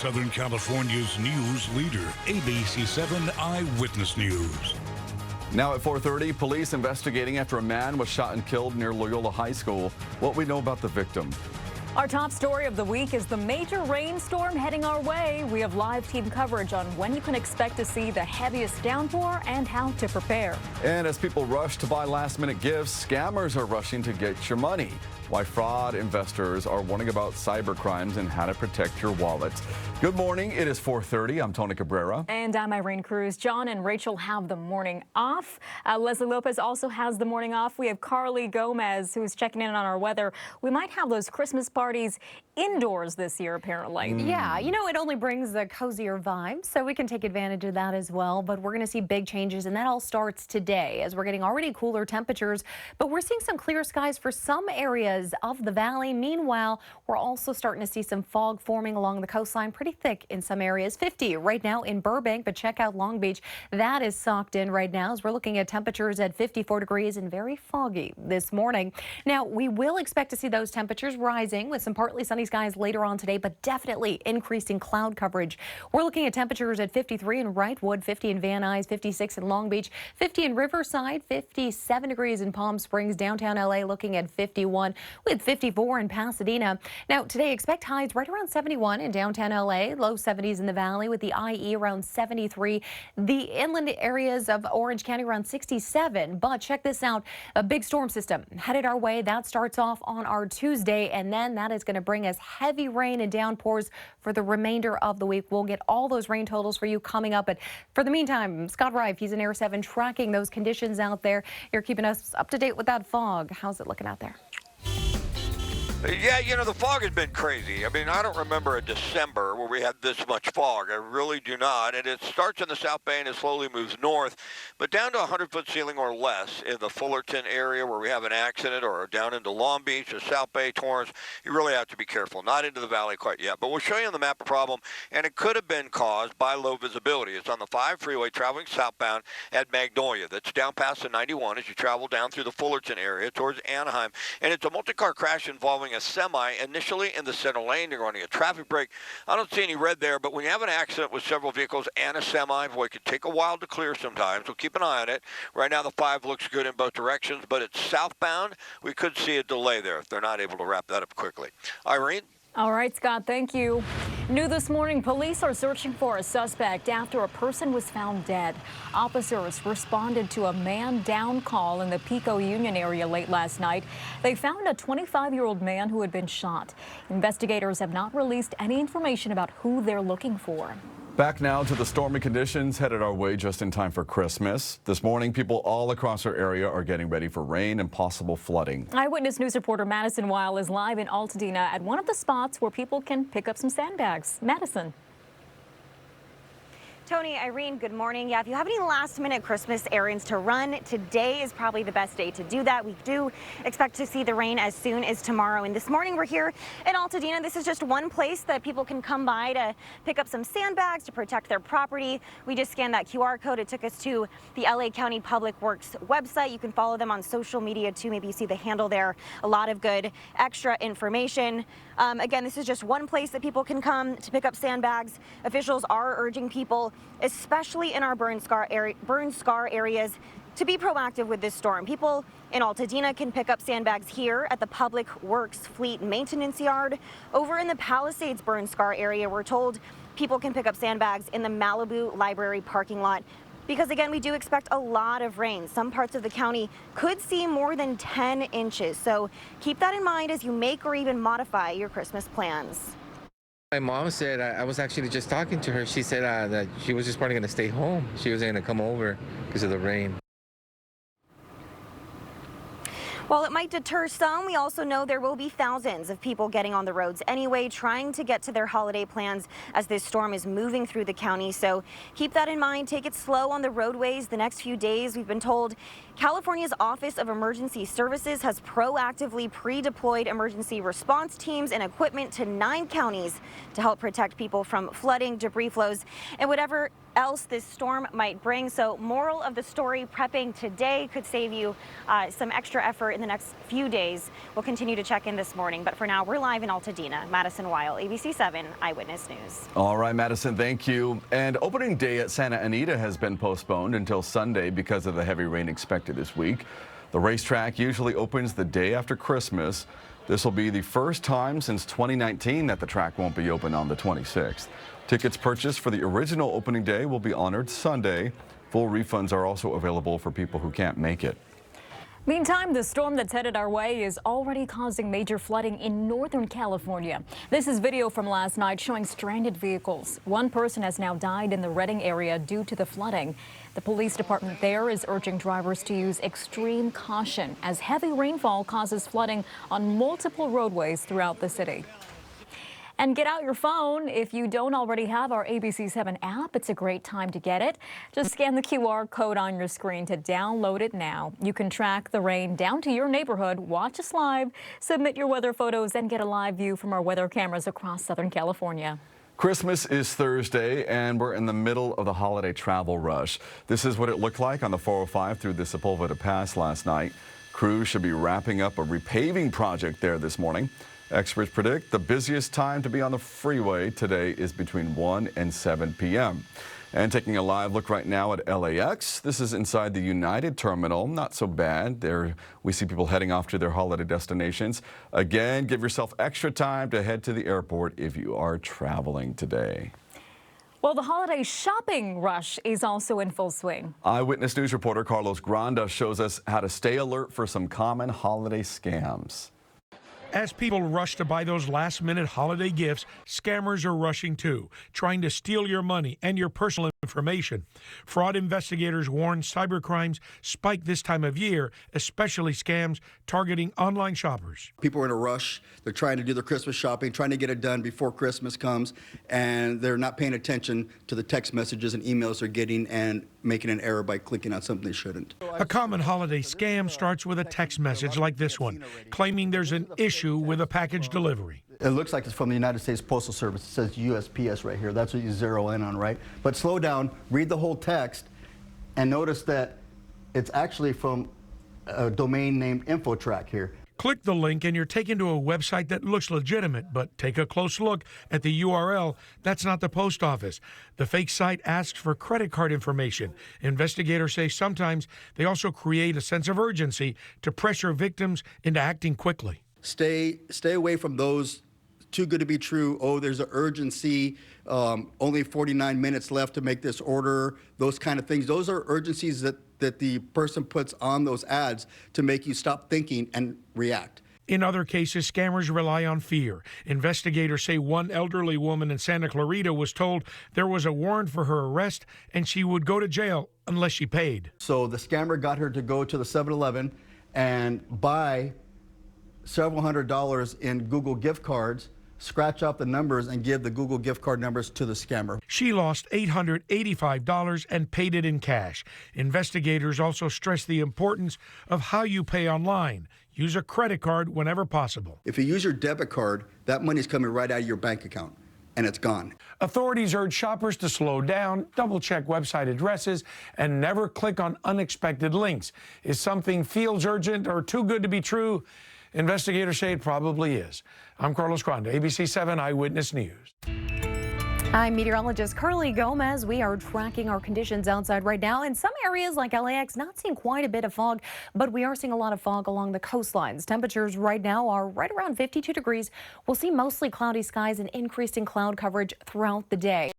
Southern California's news leader, ABC 7 Eyewitness News. Now at 4:30, police investigating after a man was shot and killed near Loyola High School. What we know about the victim. Our top story of the week is the major rainstorm heading our way. We have live team coverage on when you can expect to see the heaviest downpour and how to prepare. And as people rush to buy last-minute gifts, scammers are rushing to get your money. Why fraud investors are warning about cyber crimes and how to protect your wallet. Good morning. It is 4:30. I'm Tony Cabrera. And I'm Irene Cruz. John and Rachel have the morning off. Leslie Lopez also has the morning off. We have Carly Gomez, who's checking in on our weather. We might have those Christmas parties indoors this year, apparently. Yeah, you know, it only brings the cozier vibe, so we can take advantage of that as well. But we're going to see big changes, and that all starts today as we're getting already cooler temperatures. But we're seeing some clear skies for some areas of the valley. Meanwhile, we're also starting to see some fog forming along the coastline, pretty thick in some areas. 50 right now in Burbank, but check out Long Beach. That is socked in right now as we're looking at temperatures at 54 degrees and very foggy this morning. Now, we will expect to see those temperatures rising with some partly sunny skies later on today, but definitely increasing cloud coverage. We're looking at temperatures at 53 in Wrightwood, 50 in Van Nuys, 56 in Long Beach, 50 in Riverside, 57 degrees in Palm Springs, downtown LA looking at 51 with 54 in Pasadena. Now today expect highs right around 71 in downtown LA, low 70s in the valley with the IE around 73. The inland areas of Orange County around 67. But check this out, a big storm system headed our way. That starts off on our Tuesday, and then that is going to bring us heavy rain and downpours for the remainder of the week. We'll get all those rain totals for you coming up. But for the meantime, Scott Rife, he's in Air 7 tracking those conditions out there. You're keeping us up to date with that fog. How's it looking out there? Yeah, you know, the fog has been crazy. I mean, I don't remember a December where we had this much fog. I really do not. And it starts in the South Bay and it slowly moves north, but down to 100-foot ceiling or less in the Fullerton area where we have an accident, or down into Long Beach or South Bay, Torrance. You really have to be careful. Not into the valley quite yet, but we'll show you on the map a problem, and it could have been caused by low visibility. It's on the 5 freeway traveling southbound at Magnolia. That's down past the 91 as you travel down through the Fullerton area towards Anaheim. And it's a multi-car crash involving a semi initially in the center lane. They're running a traffic brake. I don't see any red there, but when you have an accident with several vehicles and a semi, boy, it can take a while to clear sometimes. So keep an eye on it. Right now the 5 looks good in both directions, but it's southbound. We could see a delay there if they're not able to wrap that up quickly. Irene? All right, Scott, thank you. New this morning, police are searching for a suspect after a person was found dead. Officers responded to a man down call in the Pico Union area late last night. They found a 25-year-old man who had been shot. Investigators have not released any information about who they're looking for. Back now to the stormy conditions headed our way just in time for Christmas. This morning, people all across our area are getting ready for rain and possible flooding. Eyewitness News reporter Madison Weil is live in Altadena at one of the spots where people can pick up some sandbags. Madison. Tony, Irene, good morning. Yeah, if you have any last-minute Christmas errands to run, today is probably the best day to do that. We do expect to see the rain as soon as tomorrow. And this morning we're here in Altadena. This is just one place that people can come by to pick up some sandbags to protect their property. We just scanned that QR code. It took us to the LA County Public Works website. You can follow them on social media too. Maybe you see the handle there. A lot of good extra information. Again, this is just one place that people can come to pick up sandbags. Officials are urging people, especially in our burn scar areas, to be proactive with this storm. People in Altadena can pick up sandbags here at the Public Works Fleet Maintenance Yard. Over in the Palisades burn scar area, we're told people can pick up sandbags in the Malibu Library parking lot. Because again, we do expect a lot of rain. Some parts of the county could see more than 10 inches. So keep that in mind as you make or even modify your Christmas plans. My mom said, I was actually just talking to her. She said that she was just probably going to stay home. She wasn't going to come over because of the rain. While it might deter some, we also know there will be thousands of people getting on the roads anyway, trying to get to their holiday plans as this storm is moving through the county. So keep that in mind. Take it slow on the roadways the next few days. We've been told California's Office of Emergency Services has proactively pre-deployed emergency response teams and equipment to 9 counties to help protect people from flooding, debris flows, and whatever else this storm might bring. So moral of the story, prepping today could save you some extra effort in in the next few days. We'll continue to check in this morning, but for now, we're live in Altadena. Madison Weil, ABC 7 Eyewitness News. All right, Madison, thank you. And opening day at Santa Anita has been postponed until Sunday because of the heavy rain expected this week. The racetrack usually opens the day after Christmas. This will be the first time since 2019 that the track won't be open on the 26th. Tickets purchased for the original opening day will be honored Sunday. Full refunds are also available for people who can't make it. Meantime, the storm that's headed our way is already causing major flooding in Northern California. This is video from last night showing stranded vehicles. One person has now died in the Redding area due to the flooding. The police department there is urging drivers to use extreme caution as heavy rainfall causes flooding on multiple roadways throughout the city. And get out your phone. If you don't already have our ABC 7 app, it's a great time to get it. Just scan the QR code on your screen to download it now. You can track the rain down to your neighborhood, watch us live, submit your weather photos, and get a live view from our weather cameras across Southern California. Christmas is Thursday, and we're in the middle of the holiday travel rush. This is what it looked like on the 405 through the Sepulveda Pass last night. Crews should be wrapping up a repaving project there this morning. Experts predict the busiest time to be on the freeway today is between 1 and 7 p.m. And taking a live look right now at LAX. This is inside the United Terminal. Not so bad. There we see people heading off to their holiday destinations. Again, give yourself extra time to head to the airport if you are traveling today. Well, the holiday shopping rush is also in full swing. Eyewitness News reporter Carlos Granda shows us how to stay alert for some common holiday scams. As people rush to buy those last-minute holiday gifts, scammers are rushing too, trying to steal your money and your personal information. Fraud investigators warn cybercrimes spike this time of year, especially scams targeting online shoppers. People are in a rush. They're trying to do their Christmas shopping, trying to get it done before Christmas comes, and they're not paying attention to the text messages and emails they're getting and making an error by clicking on something they shouldn't. A common holiday scam starts with a text message like this one, claiming there's an issue with a package delivery. It looks like it's from the United States Postal Service. It says USPS right here. That's what you zero in on, right? But slow down, read the whole text, and notice that it's actually from a domain named InfoTrack here. Click the link and you're taken to a website that looks legitimate, but take a close look at the URL. That's not the post office. The fake site asks for credit card information. Investigators say sometimes they also create a sense of urgency to pressure victims into acting quickly. Stay away from those too good to be true. Oh, there's an urgency. Only 49 minutes left to make this order. Those kind of things. Those are urgencies that the person puts on those ads to make you stop thinking and react. In other cases, scammers rely on fear. Investigators say one elderly woman in Santa Clarita was told there was a warrant for her arrest and she would go to jail unless she paid. So the scammer got her to go to the 7-Eleven and buy several $100s in Google gift cards, scratch out the numbers, and give the Google gift card numbers to the scammer. She lost $885 and paid it in cash. Investigators also stress the importance of how you pay online. Use a credit card whenever possible. If you use your debit card, that money's coming right out of your bank account, and it's gone. Authorities urge shoppers to slow down, double-check website addresses, and never click on unexpected links. If something feels urgent or too good to be true, investigators say it probably is. I'm Carlos Granda, ABC 7 Eyewitness News. I'm meteorologist Carly Gomez. We are tracking our conditions outside right now. In some areas like LAX, not seeing quite a bit of fog, but we are seeing a lot of fog along the coastlines. Temperatures right now are right around 52 degrees. We'll see mostly cloudy skies and increasing cloud coverage throughout the day.